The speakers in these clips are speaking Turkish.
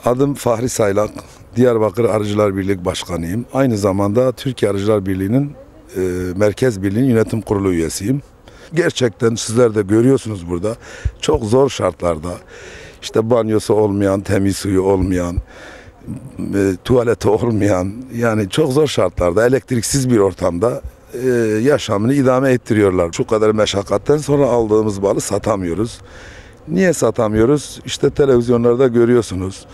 Adım Fahri Saylak, Diyarbakır Arıcılar Birliği Başkanıyım. Aynı zamanda Türkiye Arıcılar Birliği'nin Merkez Birliği Yönetim Kurulu üyesiyim. Gerçekten sizler de görüyorsunuz burada çok zor şartlarda, işte banyosu olmayan, temiz suyu olmayan, tuvaleti olmayan, yani çok zor şartlarda, elektriksiz bir ortamda yaşamını idame ettiriyorlar. Şu kadar meşakkatten sonra aldığımız balı satamıyoruz. Niye satamıyoruz? İşte televizyonlarda görüyorsunuz.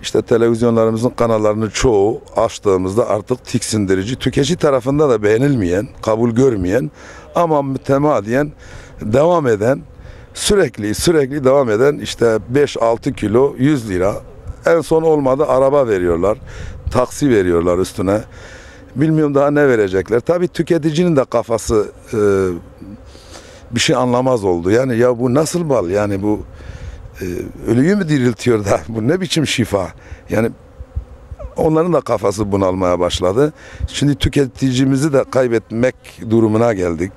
İşte televizyonlarımızın kanallarının çoğu açtığımızda artık tiksindirici, tüketici tarafında da beğenilmeyen, kabul görmeyen ama mütemadiyen devam eden, sürekli devam eden işte 5-6 kilo 100 lira. En son olmadı araba veriyorlar, taksi veriyorlar üstüne. Bilmiyorum daha ne verecekler. Tabii tüketicinin de kafası bir şey anlamaz oldu. Yani ya bu nasıl bal? Yani bu ölüyü mü diriltiyor da? Bu ne biçim şifa? Yani onların da kafası bunalmaya başladı. Şimdi tüketicimizi de kaybetmek durumuna geldik.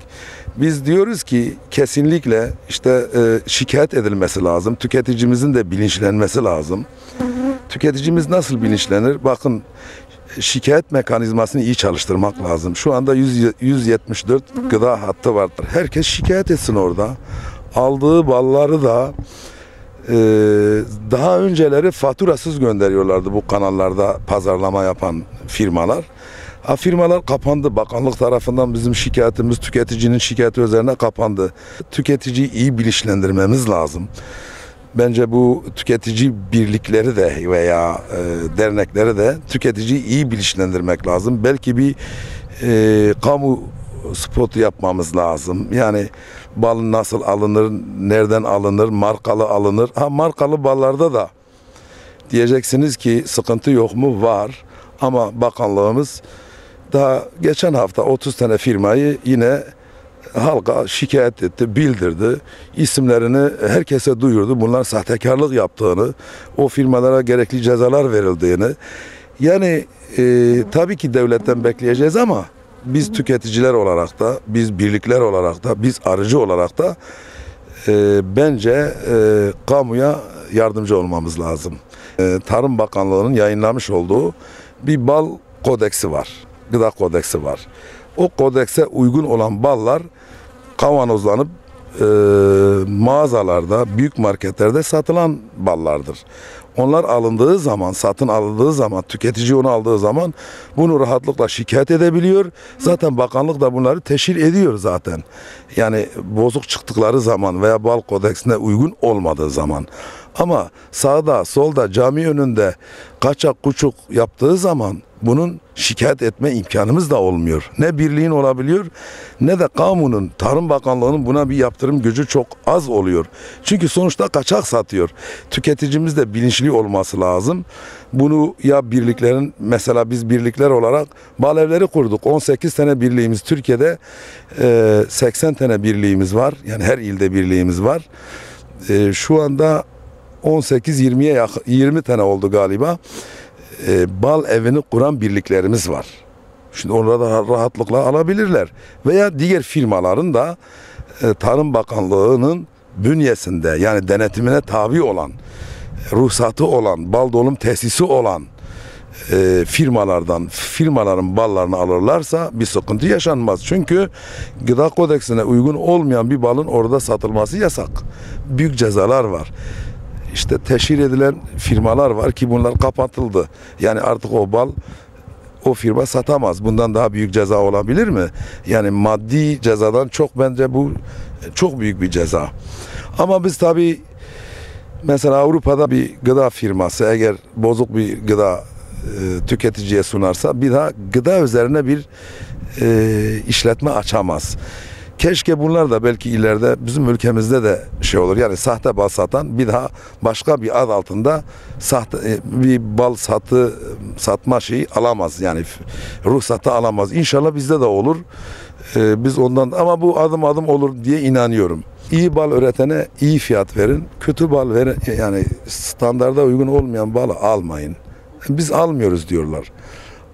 Biz diyoruz ki kesinlikle işte şikayet edilmesi lazım. Tüketicimizin de bilinçlenmesi lazım. Tüketicimiz nasıl bilinçlenir? Bakın, şikayet mekanizmasını iyi çalıştırmak lazım. Şu anda 174 gıda hattı vardır. Herkes şikayet etsin orada. Aldığı balları da daha önceleri faturasız gönderiyorlardı bu kanallarda pazarlama yapan firmalar. Firmalar kapandı. Bakanlık tarafından bizim şikayetimiz tüketicinin şikayeti üzerine kapandı. Tüketiciyi iyi bilinçlendirmemiz lazım. Bence bu tüketici birlikleri de veya dernekleri de tüketiciyi iyi bilinçlendirmek lazım. Belki bir kamu spotu yapmamız lazım. Yani bal nasıl alınır, nereden alınır, markalı alınır. Markalı ballarda da diyeceksiniz ki sıkıntı yok mu? Var. Ama bakanlığımız daha geçen hafta 30 tane firmayı yine halka şikayet etti, bildirdi. İsimlerini herkese duyurdu. Bunlar sahtekarlık yaptığını, o firmalara gerekli cezalar verildiğini. Yani tabii ki devletten bekleyeceğiz ama biz tüketiciler olarak da, biz birlikler olarak da, biz arıcı olarak da bence kamuya yardımcı olmamız lazım. Tarım Bakanlığı'nın yayınlamış olduğu bir bal kodeksi var. Gıda kodeksi var. O kodekse uygun olan ballar kavanozlanıp mağazalarda, büyük marketlerde satılan ballardır. Onlar alındığı zaman, satın alındığı zaman, tüketici onu aldığı zaman bunu rahatlıkla şikayet edebiliyor. Zaten bakanlık da bunları teşhir ediyor zaten. Yani bozuk çıktıkları zaman veya bal kodeksine uygun olmadığı zaman. Ama sağda, solda, cami önünde kaçak kuçuk yaptığı zaman bunun şikayet etme imkanımız da olmuyor. Ne birliğin olabiliyor ne de kamunun, Tarım Bakanlığı'nın buna bir yaptırım gücü çok az oluyor. Çünkü sonuçta kaçak satıyor. Tüketicimiz de bilinçli olması lazım. Bunu ya birliklerin, mesela biz birlikler olarak bal evleri kurduk. 18 tane birliğimiz Türkiye'de, 80 tane birliğimiz var. Yani her ilde birliğimiz var. Şu anda 18-20'ye yakın, 20 tane oldu galiba. Bal evini kuran birliklerimiz var. Şimdi onları da rahatlıkla alabilirler. Veya diğer firmaların da Tarım Bakanlığı'nın bünyesinde, yani denetimine tabi olan, ruhsatı olan, bal dolum tesisi olan firmaların ballarını alırlarsa bir sıkıntı yaşanmaz. Çünkü gıda kodeksine uygun olmayan bir balın orada satılması yasak. Büyük cezalar var. İşte teşhir edilen firmalar var ki bunlar kapatıldı. Yani artık o firma satamaz. Bundan daha büyük ceza olabilir mi? Yani maddi cezadan çok, bence bu çok büyük bir ceza. Ama biz tabii mesela Avrupa'da bir gıda firması eğer bozuk bir gıda tüketiciye sunarsa bir daha gıda üzerine bir işletme açamaz. Keşke bunlar da belki ileride bizim ülkemizde de şey olur. Yani sahte bal satan bir daha başka bir ad altında sahte bir bal satma şeyi alamaz. Yani ruhsatı alamaz. İnşallah bizde de olur. Biz ondan, ama bu adım adım olur diye inanıyorum. İyi bal üretene iyi fiyat verin. Kötü bal verin, yani standarda uygun olmayan balı almayın. Biz almıyoruz diyorlar.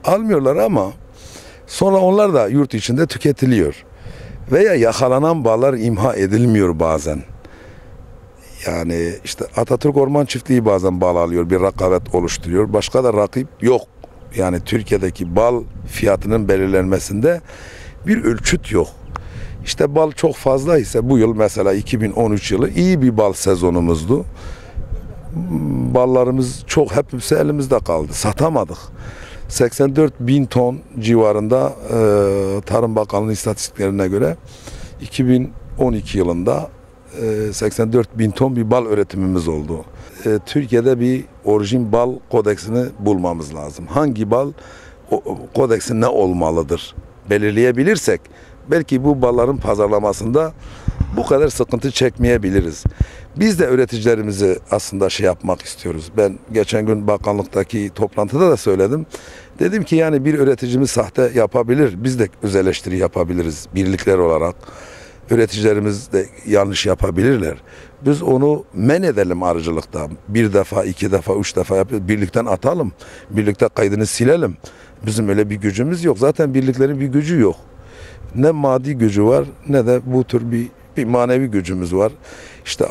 Almıyorlar ama sonra onlar da yurt içinde tüketiliyor. Veya yakalanan ballar imha edilmiyor bazen. Yani işte Atatürk Orman Çiftliği bazen bal alıyor, bir rekabet oluşturuyor. Başka da rakip yok. Yani Türkiye'deki bal fiyatının belirlenmesinde bir ölçüt yok. İşte bal çok fazla ise bu yıl mesela 2013 yılı iyi bir bal sezonumuzdu. Ballarımız çok hepsi elimizde kaldı. Satamadık. 84 bin ton civarında Tarım Bakanlığı istatistiklerine göre 2012 yılında 84 bin ton bir bal üretimimiz oldu. Türkiye'de bir orijin bal kodeksini bulmamız lazım. Hangi bal kodeksi ne olmalıdır belirleyebilirsek belki bu balların pazarlamasında bu kadar sıkıntı çekmeyebiliriz. Biz de üreticilerimizi aslında yapmak istiyoruz. Ben geçen gün bakanlıktaki toplantıda da söyledim. Dedim ki yani bir üreticimiz sahte yapabilir. Biz de öz eleştiri yapabiliriz birlikler olarak. Üreticilerimiz de yanlış yapabilirler. Biz onu men edelim arıcılıkta. Bir defa, iki defa, üç defa yapıyoruz. Birlikten atalım. Birlikte kaydını silelim. Bizim öyle bir gücümüz yok. Zaten birliklerin bir gücü yok. Ne maddi gücü var ne de bu tür bir manevi gücümüz var. İşte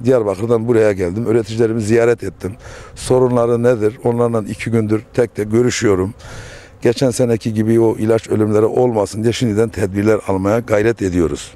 Diyarbakır'dan buraya geldim. Üreticilerimi ziyaret ettim. Sorunları nedir? Onlarla 2 gündür tek tek görüşüyorum. Geçen seneki gibi o ilaç ölümleri olmasın diye şimdiden tedbirler almaya gayret ediyoruz.